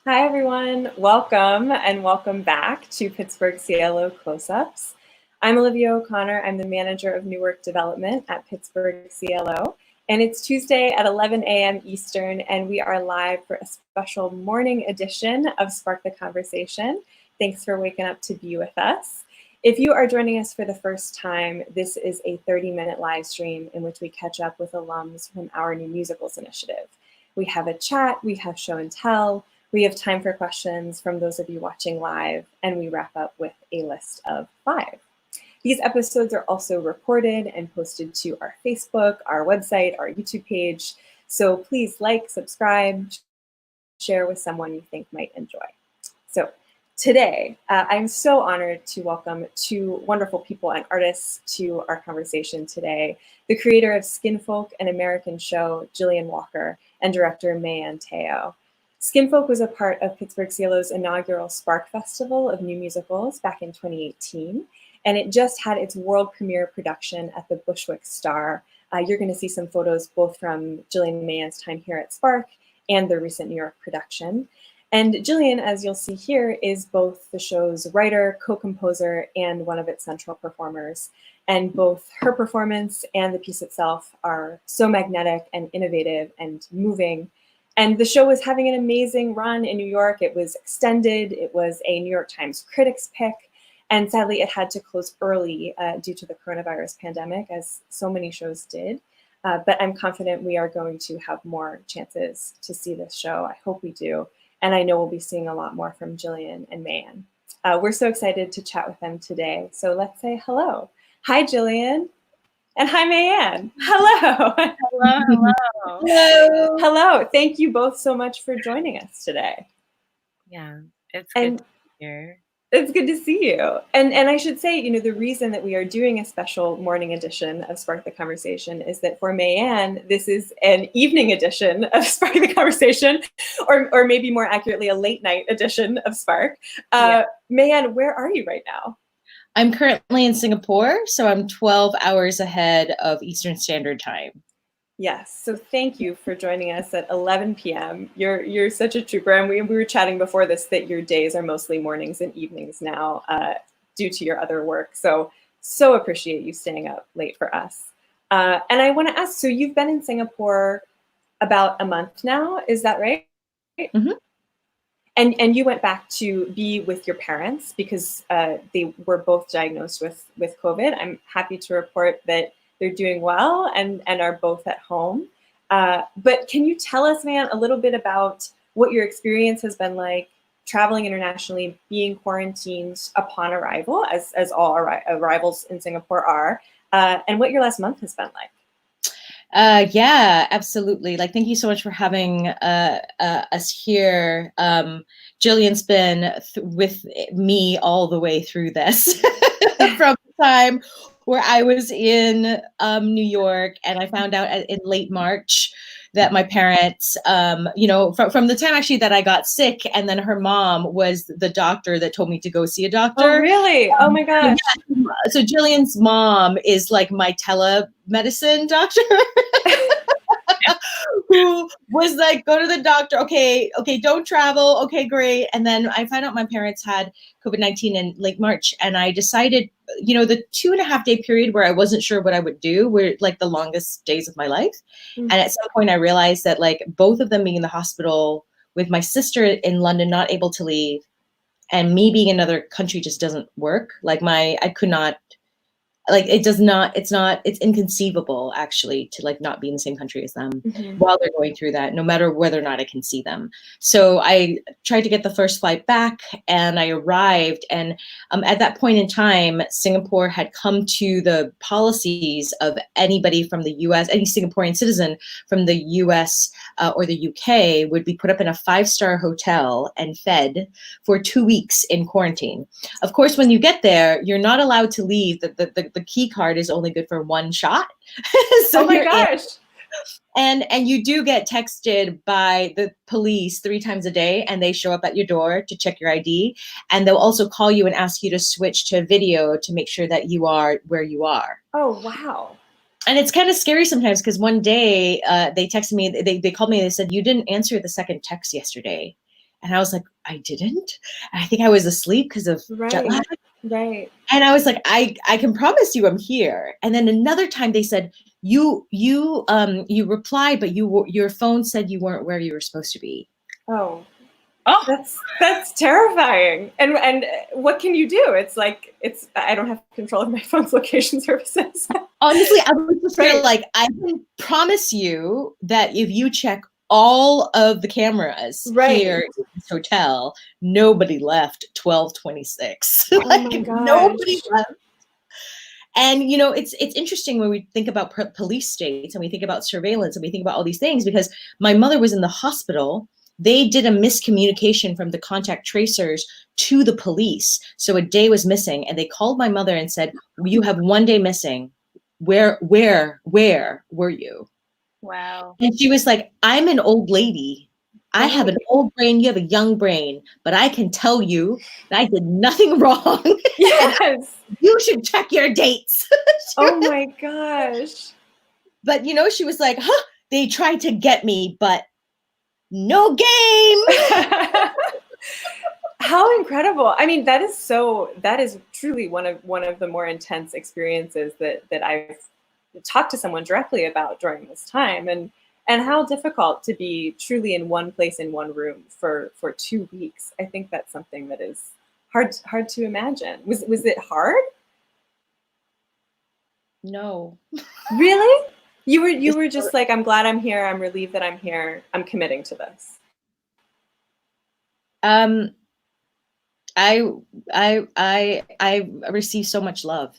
Hi, everyone. Welcome and welcome back to Pittsburgh CLO Close-Ups. I'm Olivia O'Connor. I'm the manager of New Work Development at Pittsburgh CLO. And it's Tuesday at 11 a.m. Eastern, and we are live for a special morning edition of Spark the Conversation. Thanks for waking up to be with us. If you are joining us for the first time, this is a 30-minute live stream in which we catch up with alums from our New Musicals initiative. We have a chat, we have show and tell, we have time for questions from those of you watching live, and we wrap up with a list of 5. These episodes are also recorded and posted to our Facebook, our website, our YouTube page. So please like, subscribe, share with someone you think might enjoy. So today, I'm so honored to welcome 2 wonderful people and artists to our conversation today. The creator of SKiNFoLK, an American show, Jillian Walker, and director Mei Ann. SKiNFoLK was a part of Pittsburgh CLO's inaugural Spark Festival of New Musicals back in 2018, and it just had its world premiere production at the Bushwick Star. You're going to see some photos both from Jillian Mei Ann's time here at Spark and the recent New York production. And Jillian, as you'll see here, is both the show's writer, co-composer, and one of its central performers. And both her performance and the piece itself are so magnetic and innovative and moving. And the show was having an amazing run in New York. It was extended. It was a New York Times critics pick. And sadly, it had to close early due to the coronavirus pandemic, as so many shows did. But I'm confident we are going to have more chances to see this show. I hope we do. And I know we'll be seeing a lot more from Jillian and Mei Ann. We're so excited to chat with them today. So let's say hello. Hi, Jillian. And hi, Mei Ann. Hello. Hello, hello. Hello. Hello. Thank you both so much for joining us today. Yeah, it's good to be here. It's good to see you. And I should say, you know, the reason that we are doing a special morning edition of Spark the Conversation is that for Mei Ann, this is an evening edition of Spark the Conversation, or maybe more accurately, a late night edition of Spark. Mei Ann, where are you right now? I'm currently in Singapore, so I'm 12 hours ahead of Eastern Standard Time. Yes, so thank you for joining us at 11 p.m. You're such a trooper, and we were chatting before this that your days are mostly mornings and evenings now due to your other work. So appreciate you staying up late for us. And I want to ask, so you've been in Singapore about a month now, is that right? Mm-hmm. And you went back to be with your parents because they were both diagnosed with COVID. I'm happy to report that they're doing well and are both at home. But can you tell us, man, a little bit about what your experience has been like traveling internationally, being quarantined upon arrival, as all arrivals in Singapore are, and what your last month has been like? Yeah, absolutely. Like, thank you so much for having us here. Jillian's been with me all the way through this from the time where I was in New York, and I found out in late March that my parents, from the time actually that I got sick, and then her mom was the doctor that told me to go see a doctor. Oh, really? Oh my gosh. Yeah. So Jillian's mom is like my telemedicine doctor. Who was like, go to the doctor. Okay, don't travel. Okay, great. And then I found out my parents had COVID-19 in late March, and I decided, the 2.5 day period where I wasn't sure what I would do were like the longest days of my life. Mm-hmm. And at some point I realized that like both of them being in the hospital with my sister in London, not able to leave, and me being in another country just doesn't work. Like I could not, like, it's inconceivable actually to like not be in the same country as them while they're going through that, no matter whether or not I can see them. So I tried to get the first flight back, and I arrived. And at that point in time, Singapore had come to the policies of anybody from the US, any Singaporean citizen from the US or the UK would be put up in a 5-star hotel and fed for 2 weeks in quarantine. Of course, when you get there, you're not allowed to leave. The key card is only good for 1 shot. So oh my gosh. And you do get texted by the police 3 times a day, and they show up at your door to check your ID. And they'll also call you and ask you to switch to video to make sure that you are where you are. Oh, wow. And it's kind of scary sometimes, because one day they texted me, they called me and they said, you didn't answer the second text yesterday. And I was like, I didn't? And I think I was asleep because of jet lag. Right. And I was like, I can promise you I'm here. And then another time they said, you replied, but your phone said you weren't where you were supposed to be. Oh, that's terrifying. And what can you do? It's like, I don't have control of my phone's location services. Honestly, I would just feel like, I can promise you that if you check all of the cameras here in this hotel, nobody left 12:26. Oh like, my gosh. nobody left. And it's interesting when we think about police states, and we think about surveillance, and we think about all these things, because my mother was in the hospital. They did a miscommunication from the contact tracers to the police. So a day was missing, and they called my mother and said, you have 1 day missing. Where were you? Wow. And she was like, I'm an old lady. I have an old brain. You have a young brain, but I can tell you that I did nothing wrong. Yes. You should check your dates. Oh my gosh. But she was like, they tried to get me, but no game. How incredible. I mean, that is truly one of the more intense experiences that I've talked to someone directly about during this time, and how difficult to be truly in one place, in one room for 2 weeks. I think that's something that is hard to imagine. Was it hard? No. Really? You were just like, I'm glad I'm here. I'm relieved that I'm here. I'm committing to this. I receive so much love.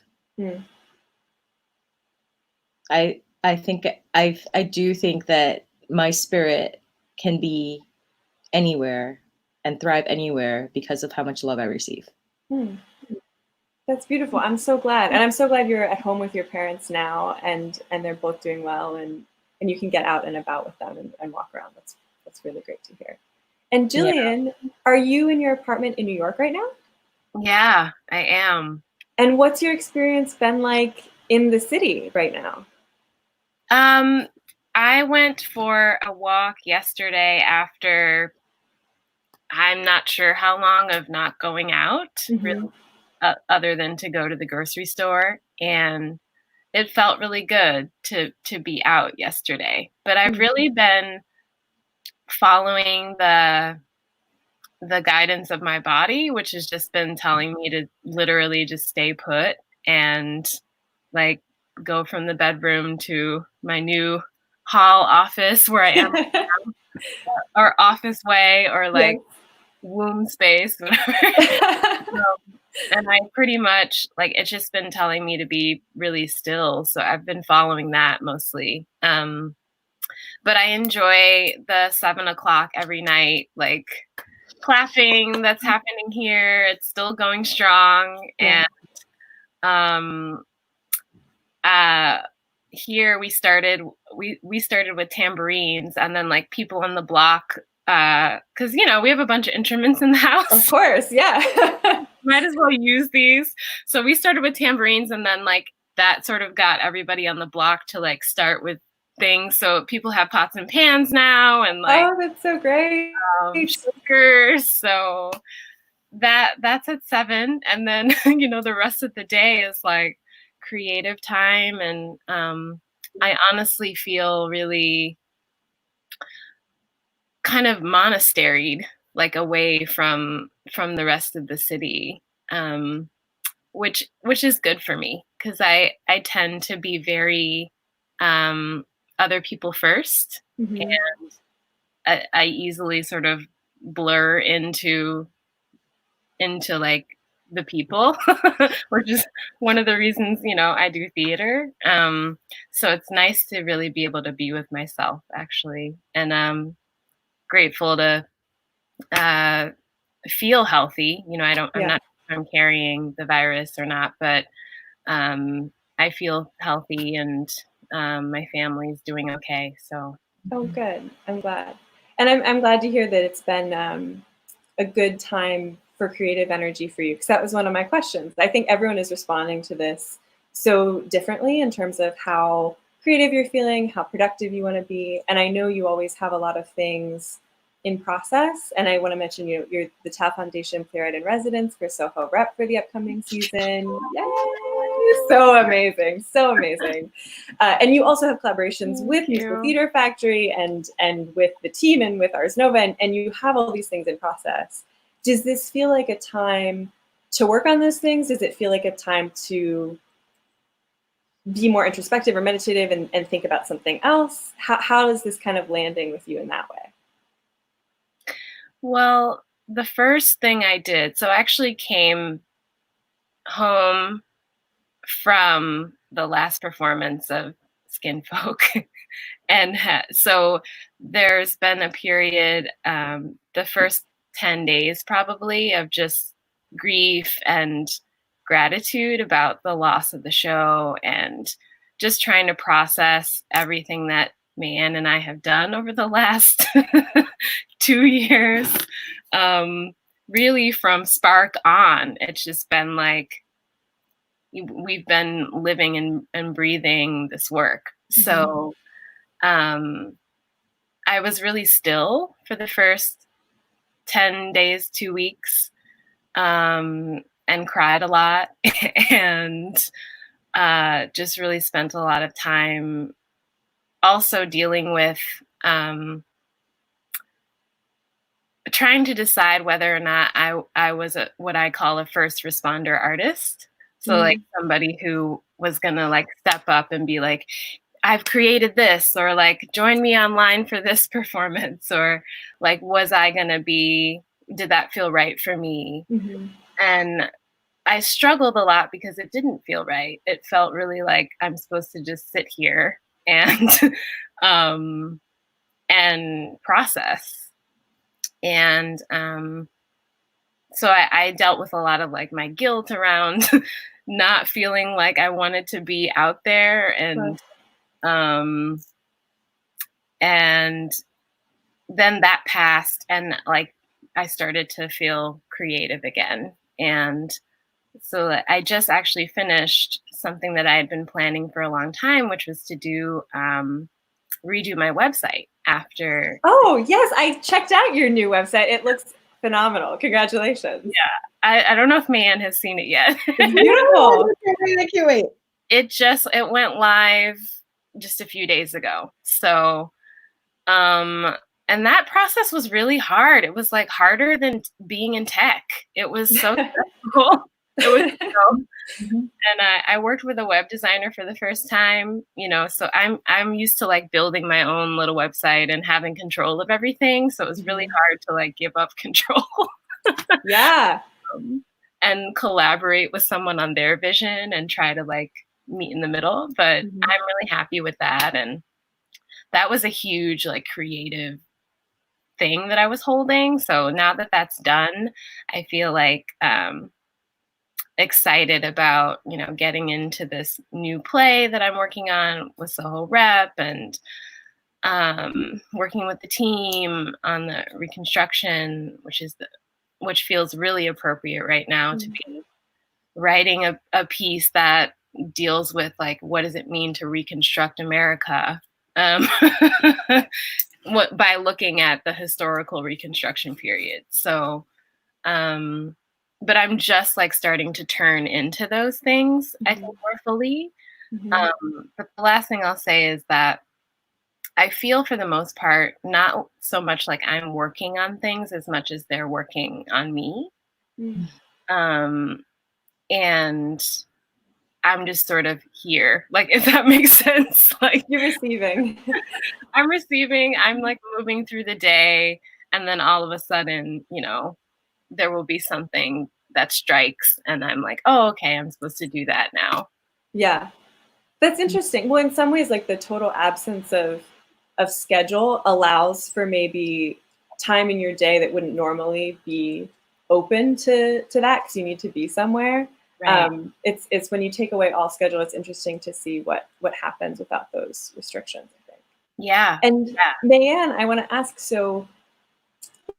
I think I do think that my spirit can be anywhere and thrive anywhere because of how much love I receive. That's beautiful. I'm so glad. And I'm so glad you're at home with your parents now, and they're both doing well, and you can get out and about with them and walk around. That's really great to hear. And Jillian, are you in your apartment in New York right now? Yeah, I am. And what's your experience been like in the city right now? I went for a walk yesterday after I'm not sure how long of not going out, really, other than to go to the grocery store, and it felt really good to be out yesterday. But I've really been following the guidance of my body, which has just been telling me to literally just stay put and like go from the bedroom to my new hall office where I am now, or office way, or like womb space, whatever. And I pretty much, like, it's just been telling me to be really still. So I've been following that mostly. But I enjoy the 7 o'clock every night, like clapping that's happening here. It's still going strong. And here we started with tambourines, and then like people on the block, because we have a bunch of instruments in the house. Of course, yeah. Might as well use these. So we started with tambourines, and then like that sort of got everybody on the block to like start with things. So people have pots and pans now, and like, oh, that's so great. Shakers. So that's at 7, and then the rest of the day is like creative time, and I honestly feel really kind of monasteried, like away from the rest of the city, which is good for me, because I tend to be very other people first, and I easily sort of blur into like the people, which is one of the reasons, I do theater. So it's nice to really be able to be with myself, actually. And I'm grateful to feel healthy. I'm not sure if I'm carrying the virus or not, but I feel healthy, and my family's doing okay. So. Oh, good. I'm glad. And I'm glad to hear that it's been a good time for creative energy for you, because that was one of my questions. I think everyone is responding to this so differently in terms of how creative you're feeling, how productive you want to be. And I know you always have a lot of things in process. And I want to mention you're the Tau Foundation Playwright in Residence for Soho Rep for the upcoming season. Yay! So amazing, so amazing. And you also have collaborations with Musical Theater Factory and with the team and with Ars Nova, and you have all these things in process. Does this feel like a time to work on those things? Does it feel like a time to be more introspective or meditative and think about something else? How is this kind of landing with you in that way? Well, the first thing I did, so I actually came home from the last performance of SKiNFoLK. And so there's been a period, the first 10 days probably, of just grief and gratitude about the loss of the show, and just trying to process everything that Mei Ann and I have done over the last 2 years. Really from Spark on, it's just been like, we've been living and breathing this work. Mm-hmm. So I was really still for the first 10 days, 2 weeks, and cried a lot and just really spent a lot of time also dealing with trying to decide whether or not I was what I call a first responder artist. So like somebody who was gonna like step up and be like, I've created this, or like join me online for this performance, or like, was I gonna be, did that feel right for me? Mm-hmm. And I struggled a lot because it didn't feel right. It felt really like I'm supposed to just sit here and process. And so I dealt with a lot of like my guilt around not feeling like I wanted to be out there, and then that passed, and like I started to feel creative again. And so I just actually finished something that I had been planning for a long time, which was to do redo my website after. Oh yes, I checked out your new website. It looks phenomenal. Congratulations. Yeah, I don't know if Mei Ann has seen it yet. It's beautiful. I can't wait. It went live just a few days ago. So and that process was really hard. It was like harder than being in tech. It was so stressful. It was and I worked with a web designer for the first time, so I'm used to like building my own little website and having control of everything. So it was really hard to like give up control. Yeah. And collaborate with someone on their vision and try to like meet in the middle. But I'm really happy with that. And that was a huge like creative thing that I was holding. So now that that's done, I feel like excited about, getting into this new play that I'm working on with Soho Rep, and working with the team on the reconstruction, which feels really appropriate right now to be writing a piece that deals with like, what does it mean to reconstruct America? By looking at the historical Reconstruction period. So, but I'm just like starting to turn into those things, I think, more fully. But the last thing I'll say is that I feel for the most part, not so much like I'm working on things as much as they're working on me. And I'm just sort of here, like, if that makes sense. Like, you're receiving. I'm receiving, I'm like moving through the day, and then all of a sudden, there will be something that strikes, and I'm like, oh, okay, I'm supposed to do that now. Yeah, that's interesting. Well, in some ways, like the total absence of schedule allows for maybe time in your day that wouldn't normally be open to that because you need to be somewhere. Right. It's when you take away all schedule, it's interesting to see what happens without those restrictions, I think. Yeah. And Yeah. Mei Ann, I want to ask, so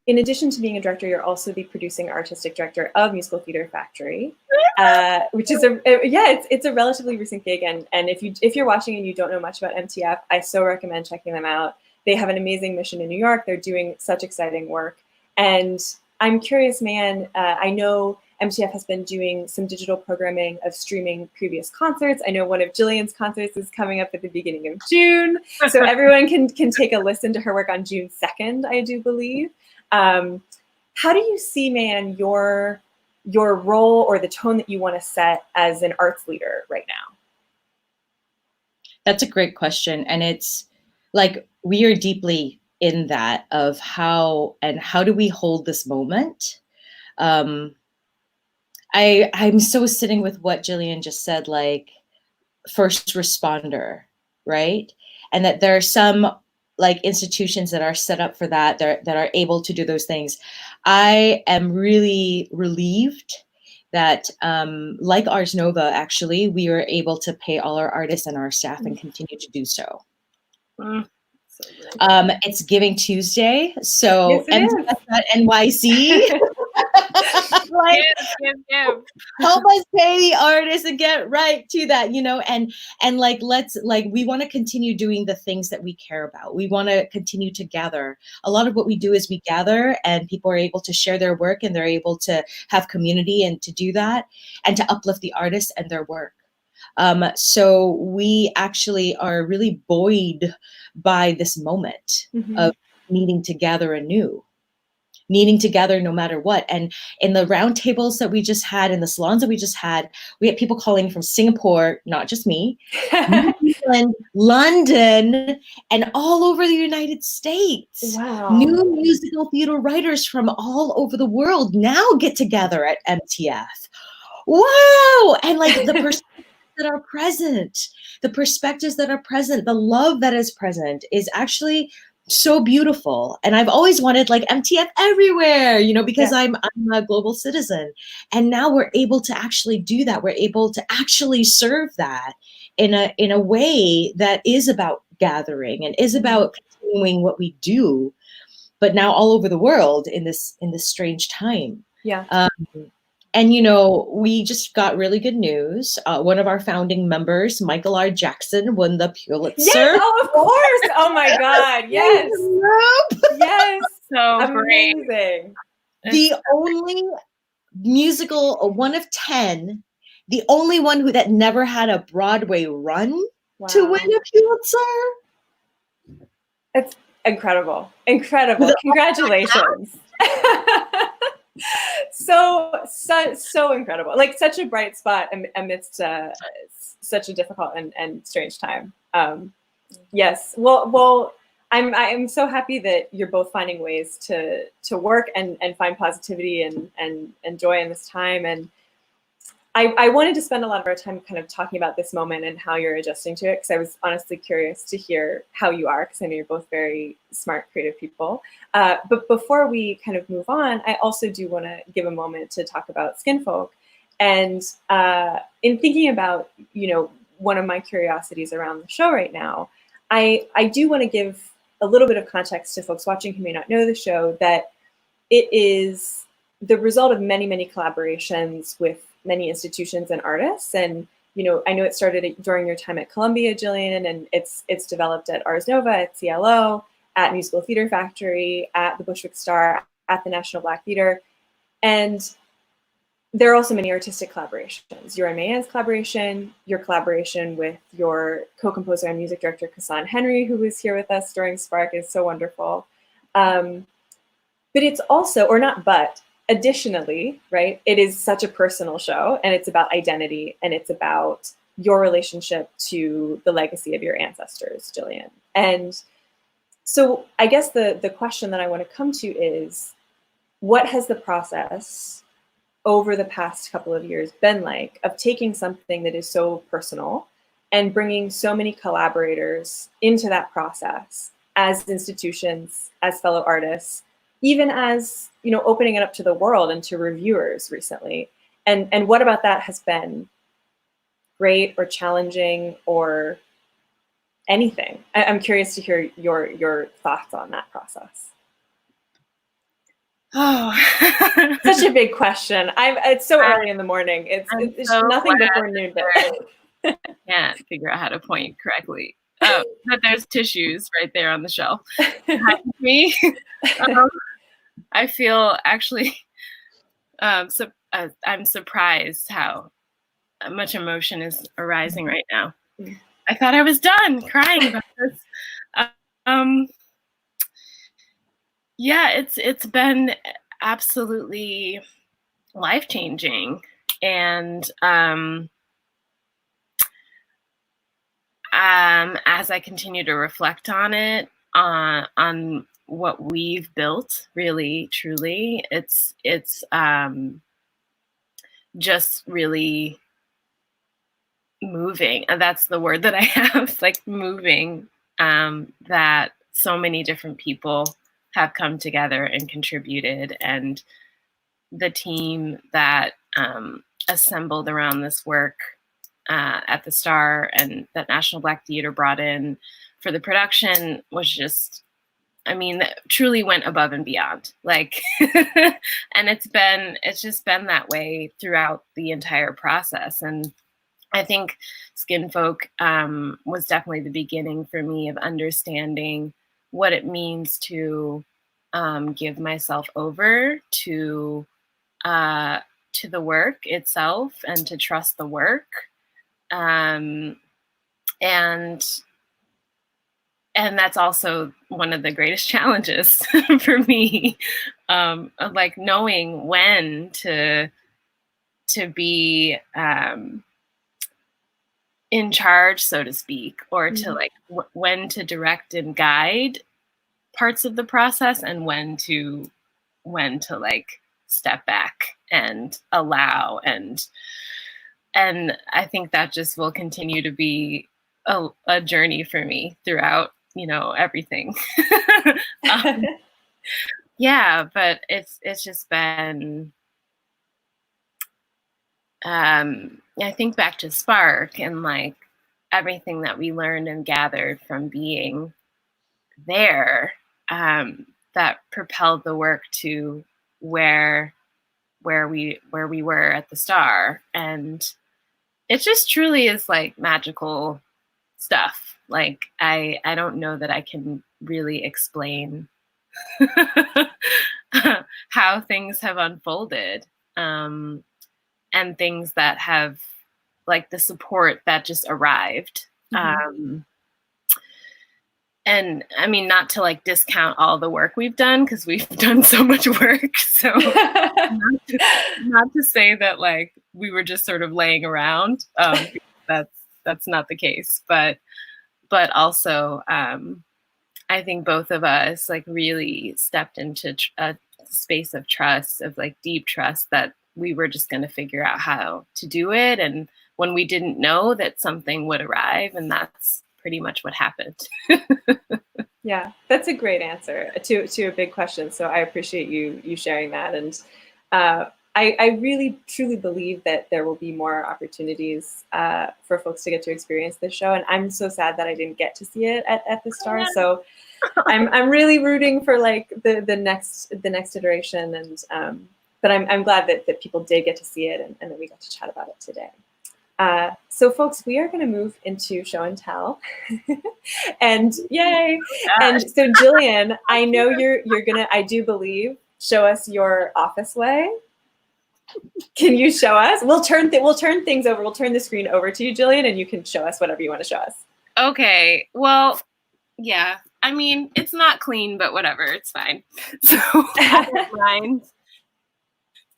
in addition to being a director, you're also the producing artistic director of Musical Theater Factory, which is it's a relatively recent gig. And if you're watching and you don't know much about MTF, I so recommend checking them out. They have an amazing mission in New York. They're doing such exciting work. And I'm curious, Mei Ann, I know MTF has been doing some digital programming of streaming previous concerts. I know one of Jillian's concerts is coming up at the beginning of June. So everyone can take a listen to her work on June 2nd, I do believe. How do you see, Mei Ann, your role or the tone that you want to set as an arts leader right now? That's a great question. And it's like, we are deeply in that of how do we hold this moment? I'm so sitting with what Jillian just said, like first responder, right? And that there are some like institutions that are set up for that are able to do those things. I am really relieved that like Ars Nova, actually, we were able to pay all our artists and our staff and continue to do so. It's Giving Tuesday, so yes, MTF.NYC. Like, give. help us pay the artists and get right to that, you know, and like, we want to continue doing the things that we care about. We want to continue to gather. A lot of what we do is we gather, and people are able to share their work, and they're able to have community and to do that and to uplift the artists and their work. So we actually are really buoyed by this moment of needing to gather anew, needing to gather no matter what. And in the roundtables that we just had, in the salons that we just had, we had people calling from Singapore, not just me, New Zealand, London, and all over the United States. Wow. New musical theater writers from all over the world now get together at MTF. Wow! And like the perspectives that are present, the love that is present is actually so beautiful. And I've always wanted like MTF everywhere, you know, because I'm a global citizen. And now we're able to actually do that. We're able to actually serve that in a way that is about gathering and is about continuing what we do, but now all over the world in this strange time. Yeah. And, you know, we just got really good news. One of our founding members, Michael R. Jackson, won the Pulitzer. Yes, oh, of course. Oh my God. Yes. Yes. So amazing. Great. The only musical, one of 10, the only one that never had a Broadway run to win a Pulitzer. It's incredible. Incredible. Congratulations. So incredible. Like such a bright spot amidst such a difficult and strange time. Yes. Well, I'm so happy that you're both finding ways to work and find positivity and joy in this time. And I wanted to spend a lot of our time kind of talking about this moment and how you're adjusting to it, because I was honestly curious to hear how you are, because I know you're both very smart, creative people. But before we kind of move on, I also do want to give a moment to talk about SKiNFoLK. And in thinking about, you know, one of my curiosities around the show right now, I do want to give a little bit of context to folks watching who may not know the show, that it is the result of many, many collaborations with many institutions and artists. And, you know, I know it started during your time at Columbia, Jillian, and it's developed at Ars Nova, at CLO, at Musical Theater Factory, at the Bushwick Star, at the National Black Theater. And there are also many artistic collaborations. Your Mei Ann's collaboration, your collaboration with your co-composer and music director, Kassan Henry, who was here with us during Spark, is so wonderful. But it's also, or not but, additionally, right, it is such a personal show, and it's about identity, and it's about your relationship to the legacy of your ancestors, Jillian. And so I guess the question that I want to come to is, what has the process over the past couple of years been like of taking something that is so personal and bringing so many collaborators into that process as institutions, as fellow artists, even as, you know, opening it up to the world and to reviewers recently? And what about that has been great or challenging or anything? I'm curious to hear your thoughts on that process. Oh, such a big question. It's so early in the morning. It's so nothing before noon. I can't figure out how to point correctly. But there's tissues right there on the shelf behind me. I feel actually, I'm surprised how much emotion is arising right now. I thought I was done crying about this. Yeah, it's been absolutely life-changing, and as I continue to reflect on it, on what we've built, really, truly, it's just really moving. And that's the word that I have, like moving, that so many different people have come together and contributed, and the team that assembled around this work at the Star and that National Black Theater brought in for the production was just, I mean, truly went above and beyond. Like, and it's just been that way throughout the entire process. And I think SKiNFoLK was definitely the beginning for me of understanding what it means to give myself over to the work itself and to trust the work. And that's also one of the greatest challenges for me, of like knowing when to be in charge, so to speak, or to like when to direct and guide parts of the process, and when to like step back and allow, and I think that just will continue to be a journey for me throughout, everything. Yeah, but it's just been, I think back to Spark and like everything that we learned and gathered from being there, that propelled the work to where we were at the Star. And it just truly is like magical stuff. Like I don't know that I can really explain how things have unfolded, and things that have, like, the support that just arrived. And I mean, not to like discount all the work we've done, because we've done so much work. So not to say that like we were just sort of laying around. That's not the case. But also, I think both of us like really stepped into a space of trust, of like deep trust, that we were just going to figure out how to do it. And when we didn't know, that something would arrive, and that's pretty much what happened. Yeah, that's a great answer to a big question. So I appreciate you sharing that. And I really truly believe that there will be more opportunities for folks to get to experience this show. And I'm so sad that I didn't get to see it at the Star. So I'm really rooting for like the next iteration. And but I'm glad that people did get to see it, and that we got to chat about it today. So folks, we are going to move into show and tell. And yay. And so Jillian, I know you're gonna, I do believe, show us your office way. Can you show us? We'll turn things over. We'll turn the screen over to you, Jillian, and you can show us whatever you want to show us. Okay. Well, yeah. I mean, it's not clean, but whatever. It's fine. So I don't mind.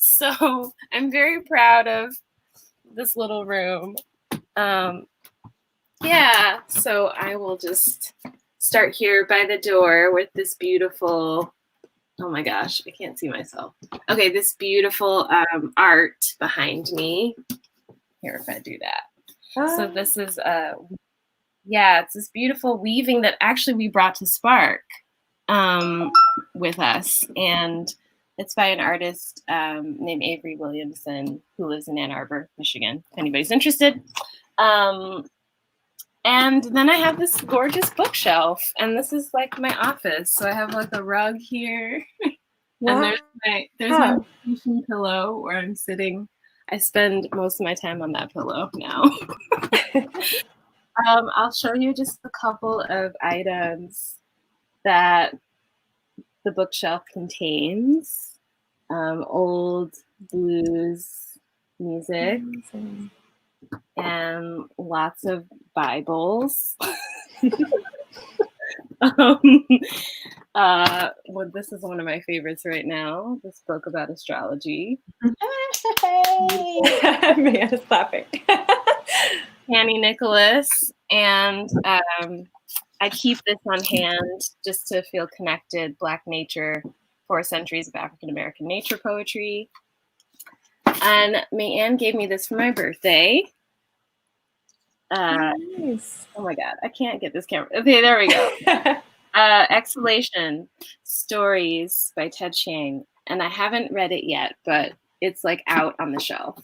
So I'm very proud of this little room. Yeah, so I will just start here by the door with this beautiful, oh my gosh, I can't see myself. Okay, this beautiful art behind me. Here, if I do that. So this is, it's this beautiful weaving that actually we brought to Spark with us. And It's by an artist named Avery Williamson, who lives in Ann Arbor, Michigan, if anybody's interested. And then I have this gorgeous bookshelf, and this is like my office. So I have like a rug here, Wow. and there's my meditation pillow where I'm sitting. I spend most of my time on that pillow now. I'll show you just a couple of items that the bookshelf contains. Old blues music. Amazing. And lots of Bibles. Well, this is one of my favorites right now. This book about astrology. Hey! Mei Ann is clapping. Annie Nicholas, and I keep this on hand just to feel connected. Black Nature, 4 Centuries of African American Nature Poetry. And Mei Ann gave me this for my birthday. Nice. Oh my God, I can't get this camera. Okay, there we go. Exhalation, Stories by Ted Chiang. And I haven't read it yet, but it's like out on the shelf.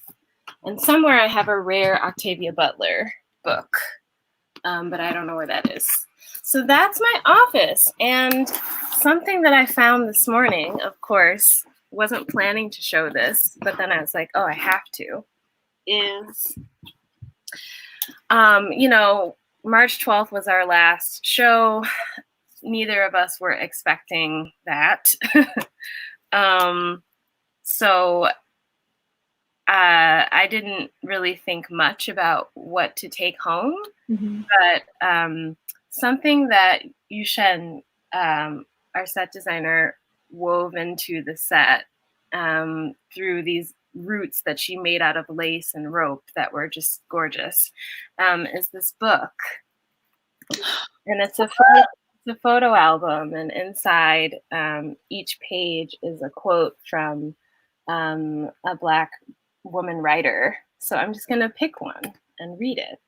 And somewhere I have a rare Octavia Butler book, but I don't know where that is. So that's my office. And something that I found this morning, of course, wasn't planning to show this, but then I was like, oh, I have to, is, March 12th was our last show. Neither of us were expecting that. So I didn't really think much about what to take home, but something that Yushen, our set designer, wove into the set through these roots that she made out of lace and rope that were just gorgeous, is this book. And it's a photo album, and inside each page is a quote from a Black woman writer. So I'm just going to pick one and read it.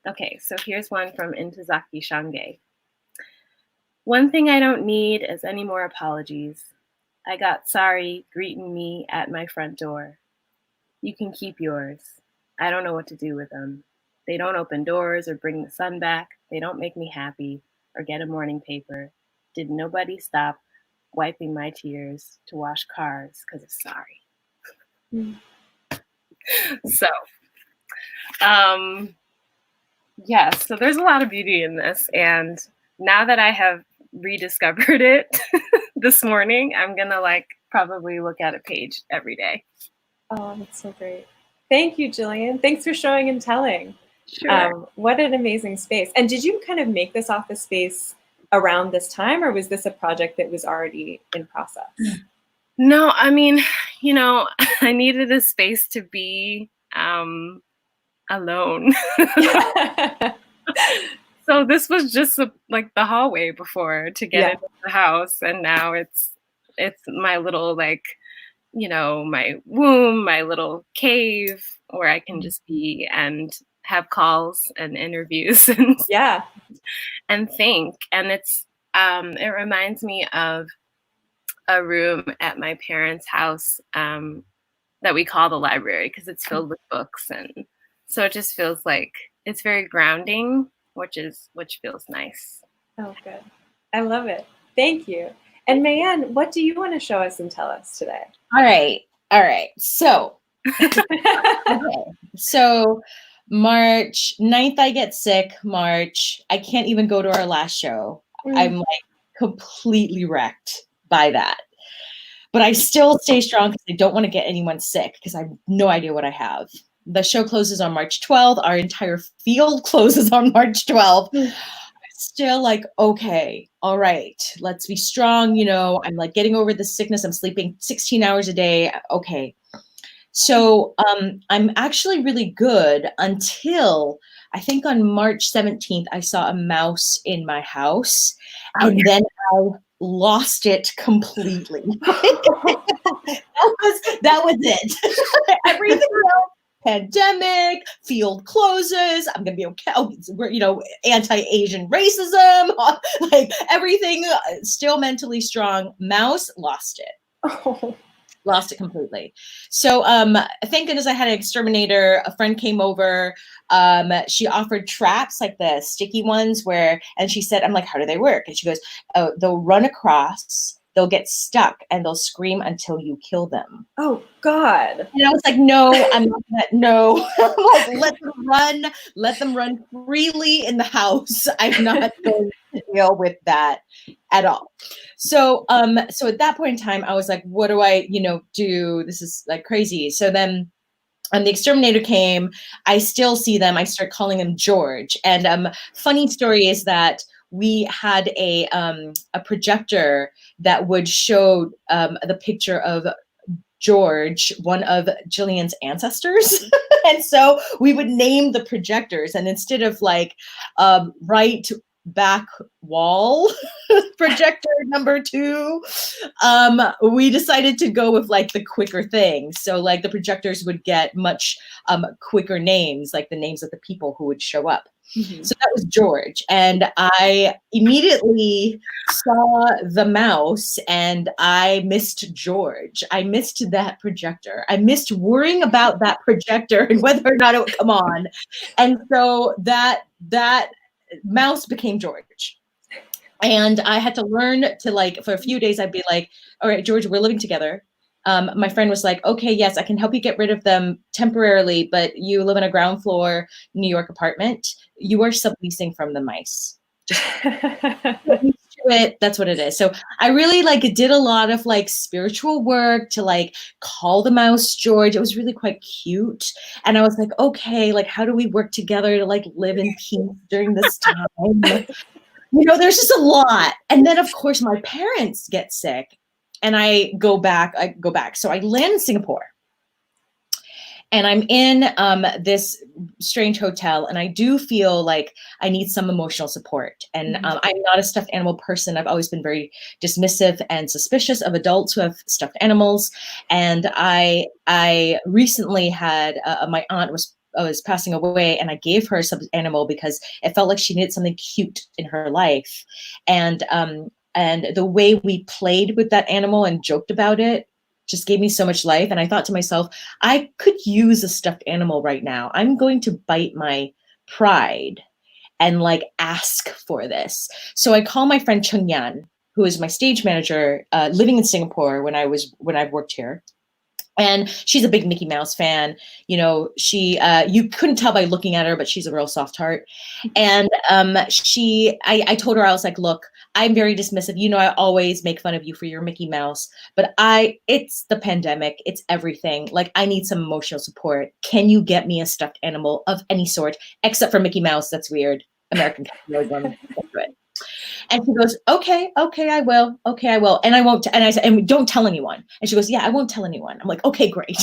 Okay, so here's one from Ntozake Shange. One thing I don't need is any more apologies. I got sorry greeting me at my front door. You can keep yours. I don't know what to do with them. They don't open doors or bring the sun back. They don't make me happy or get a morning paper. Did nobody stop wiping my tears to wash cars because of sorry? So, so there's a lot of beauty in this. And now that I have rediscovered it this morning, I'm going to probably look at a page every day. Oh, that's so great. Thank you, Jillian. Thanks for showing and telling. Sure. What an amazing space. And did you kind of make this office space around this time, or was this a project that was already in process? No, I mean, I needed a space to be alone. So this was just like the hallway before to get into the house. And now it's my little my womb, my little cave where I can just be and have calls and interviews and and think. And it's it reminds me of a room at my parents' house that we call the library because it's filled with books, and so it just feels like it's very grounding, which feels nice. Oh, good. I love it. Thank you. And Mei Ann, what do you want to show us and tell us today? All right. So, so March 9th, I get sick. March, I can't even go to our last show. I'm completely wrecked by that. But I still stay strong because I don't want to get anyone sick because I have no idea what I have. The show closes on March 12th. Our entire field closes on March 12th. I'm still okay, all right, let's be strong. I'm getting over the sickness. I'm sleeping 16 hours a day. Okay. So I'm actually really good until I think on March 17th, I saw a mouse in my house and then I lost it completely. that was it. Everything else, pandemic, field closes, I'm gonna be okay. We're, anti-Asian racism, everything, still mentally strong. Mouse, lost it. Oh. Lost it completely. So thank goodness I had an exterminator. A friend came over. She offered traps, like the sticky ones and she said, I'm like, how do they work? And she goes, oh, they'll run across, they'll get stuck, and they'll scream until you kill them. Oh God. And I was like, no, I'm not gonna, no. I'm like, let them run freely in the house. I'm not going to deal with that at all. So so at that point in time, I was like, what do I, do? This is like crazy. So then the exterminator came. I still see them. I start calling him George. And funny story is that we had a projector that would show the picture of George, one of Jillian's ancestors. And so we would name the projectors, and instead of like right back wall projector number 2, we decided to go with like the quicker thing. So like the projectors would get much quicker names, like the names of the people who would show up. Mm-hmm. So that was George. And I immediately saw the mouse and I missed George. I missed that projector. I missed worrying about that projector and whether or not it would come on. And so that mouse became George. And I had to learn to, like, for a few days, I'd be like, all right, George, we're living together. My friend was like, okay, yes, I can help you get rid of them temporarily, but you live in a ground floor New York apartment. You are subleasing from the mice. Just get used to it. That's what it is. So I really did a lot of spiritual work to call the mouse George. It was really quite cute. And I was like, okay, how do we work together to live in peace during this time? There's just a lot. And then of course my parents get sick. And I go back. So I land in Singapore. And I'm in this strange hotel. And I do feel like I need some emotional support. And I'm not a stuffed animal person. I've always been very dismissive and suspicious of adults who have stuffed animals. And I recently had, my aunt was passing away, and I gave her some animal because it felt like she needed something cute in her life. And the way we played with that animal and joked about it just gave me so much life. And I thought to myself, I could use a stuffed animal right now. I'm going to bite my pride and ask for this. So I call my friend Chung Yan, who is my stage manager, living in Singapore when I've worked here. And she's a big Mickey Mouse fan. She, you couldn't tell by looking at her, but she's a real soft heart. And I told her, I was like, look, I'm very dismissive. I always make fun of you for your Mickey Mouse, but it's the pandemic. It's everything. I need some emotional support. Can you get me a stuffed animal of any sort, except for Mickey Mouse? That's weird. American capitalism. That's it. And she goes, okay, I will. Okay, I will. And I won't. And I said, and don't tell anyone. And she goes, yeah, I won't tell anyone. I'm like, okay, great.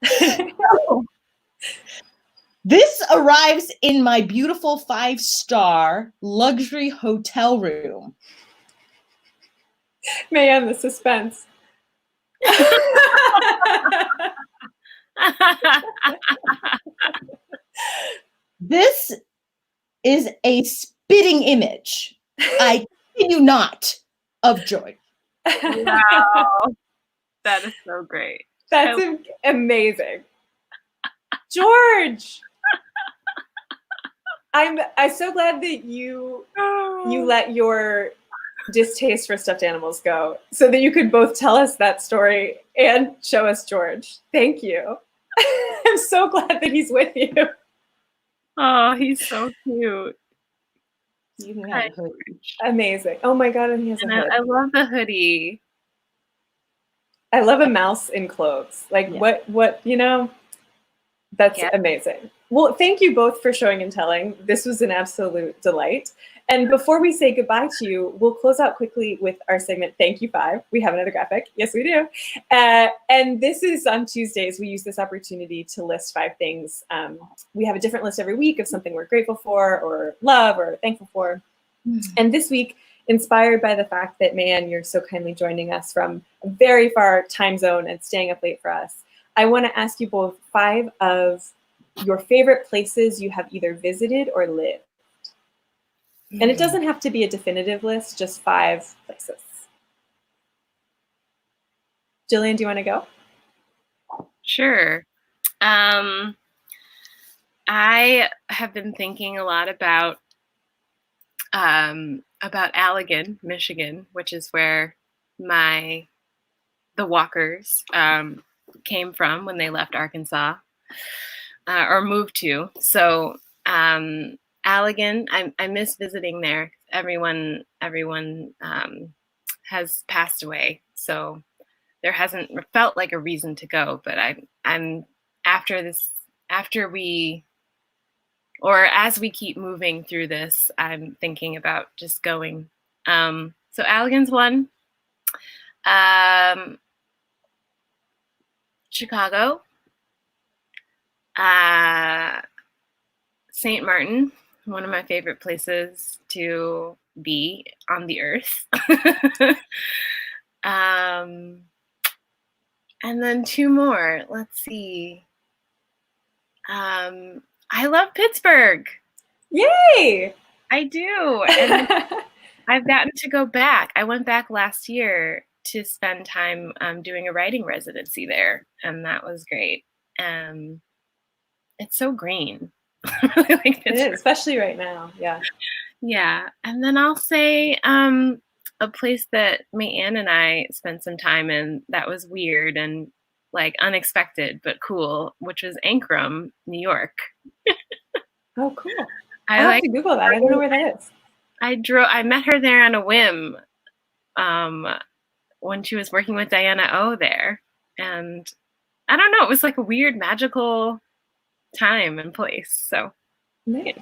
So, this arrives in my beautiful 5-star luxury hotel room. Mei Ann, the suspense. This is a spitting image. I kid you not, of George. Wow. That is so great. That's amazing. George. I'm so glad that you let your distaste for stuffed animals go so that you could both tell us that story and show us George. Thank you. I'm so glad that he's with you. Oh, he's so cute. Amazing. Oh my God, and he has a hood. I love the hoodie. I love a mouse in clothes. What that's amazing. Well, thank you both for showing and telling. This was an absolute delight. And before we say goodbye to you, we'll close out quickly with our segment, Thank You 5. We have another graphic. Yes, we do. And this is on Tuesdays. We use this opportunity to list 5 things. We have a different list every week of something we're grateful for or love or thankful for. And this week, inspired by the fact that, Mei Ann, you're so kindly joining us from a very far time zone and staying up late for us, I want to ask you both 5 of your favorite places you have either visited or lived. And it doesn't have to be a definitive list, just 5 places. Jillian, do you want to go? Sure. I have been thinking a lot about Allegan, Michigan, which is where the Walkers came from when they left Arkansas or moved to. So Allegan, I miss visiting there. Everyone has passed away, so there hasn't felt like a reason to go. But I'm as we keep moving through this, I'm thinking about just going. So Allegan's one. Chicago. St. Martin, one of my favorite places to be on the earth. And then two more. Let's see. I love Pittsburgh. Yay! I do. And I've gotten to go back. I went back last year to spend time doing a writing residency there, and that was great. It's so green. I really like Pittsburgh. It is, especially right now. Yeah. Yeah. And then I'll say a place that Mei Ann and I spent some time in that was weird and like unexpected but cool, which was Ankrum, New York. Oh, cool. I'll have to Google that. I don't know where that is. I met her there on a whim when she was working with Diana O there. And I don't know, it was like a weird magical time and place. So nice.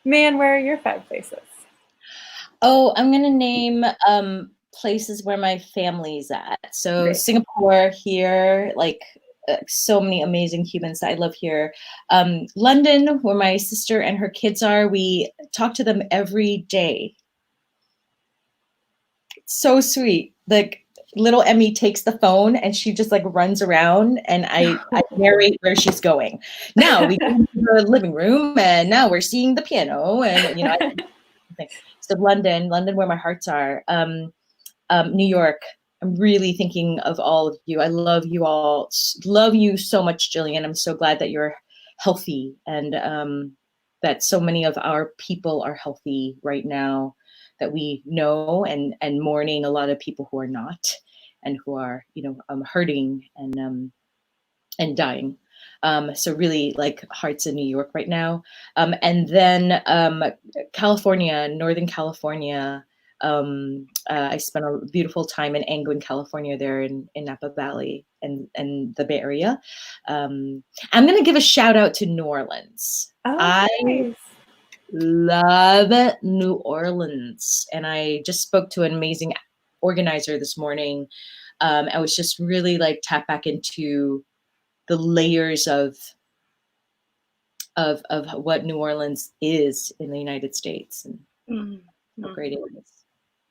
Man, where are your 5 places? Oh, I'm gonna name places where my family's at. So Great. Singapore here, like so many amazing humans that I love here. London, where my sister and her kids are. We talk to them every day. It's so sweet. Like little Emmy takes the phone and she just like runs around and I narrate where she's going. Now we go to the living room and now we're seeing the piano and so London where my hearts are. New York, I'm really thinking of all of you. I love you all. Love you so much, Jillian. I'm so glad that you're healthy and that so many of our people are healthy right now that we know and mourning a lot of people who are not and who are, hurting and dying. So really like hearts in New York right now. And then California, Northern California. I spent a beautiful time in Angwin, California, there in Napa Valley and the Bay Area. I'm going to give a shout out to New Orleans. Oh, I love New Orleans. And I just spoke to an amazing organizer this morning. I was just really like tap back into the layers of what New Orleans is in the United States and how great it is.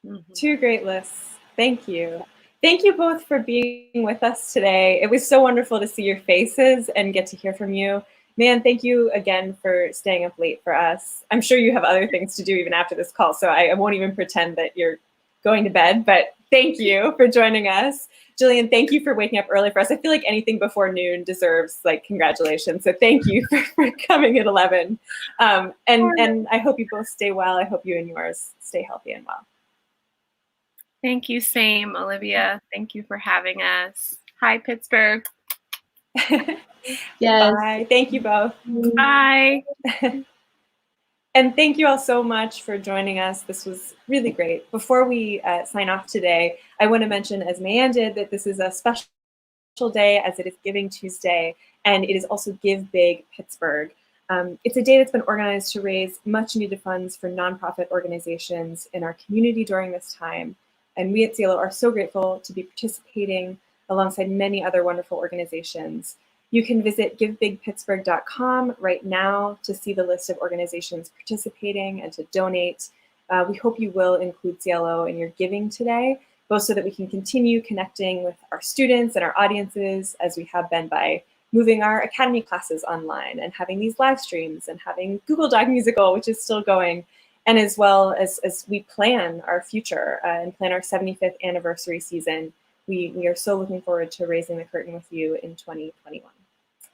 Mm-hmm. 2 great lists. Thank you. Thank you both for being with us today. It was so wonderful to see your faces and get to hear from you. Man, thank you again for staying up late for us. I'm sure you have other things to do even after this call, so I won't even pretend that you're going to bed, but thank you for joining us. Jillian, thank you for waking up early for us. I feel like anything before noon deserves like congratulations. So thank you for coming at 11. And I hope you both stay well. I hope you and yours stay healthy and well. Thank you, same, Olivia. Thank you for having us. Hi, Pittsburgh. Yes. Bye. Thank you both. Bye. And thank you all so much for joining us. This was really great. Before we sign off today, I want to mention, as Mei Ann did, that this is a special day as it is Giving Tuesday, and it is also Give Big Pittsburgh. It's a day that's been organized to raise much needed funds for nonprofit organizations in our community during this time. And we at CLO are so grateful to be participating alongside many other wonderful organizations. You can visit givebigpittsburgh.com right now to see the list of organizations participating and to donate. We hope you will include CLO in your giving today, both so that we can continue connecting with our students and our audiences as we have been by moving our academy classes online and having these live streams and having Google Doc Musical, which is still going, and as well as we plan our future and plan our 75th anniversary season. we are so looking forward to raising the curtain with you in 2021.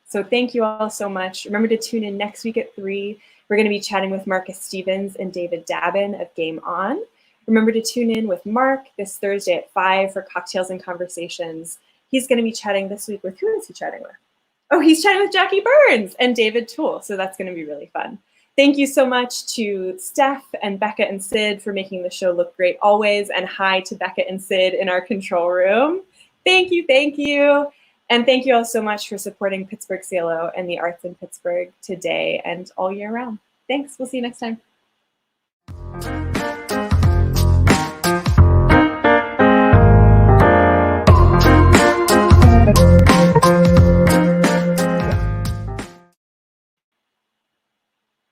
So thank you all so much. Remember to tune in next week at 3. We're going to be chatting with Marcus Stevens and David Dabin of Game On. Remember to tune in with Mark this Thursday at 5 for Cocktails and Conversations. He's going to be chatting this week with, who is he chatting with? Oh, he's chatting with Jackie Burns and David Toole. So that's going to be really fun. Thank you so much to Steph and Becca and Sid for making the show look great always. And hi to Becca and Sid in our control room. Thank you, thank you. And thank you all so much for supporting Pittsburgh CLO and the arts in Pittsburgh today and all year round. Thanks. We'll see you next time.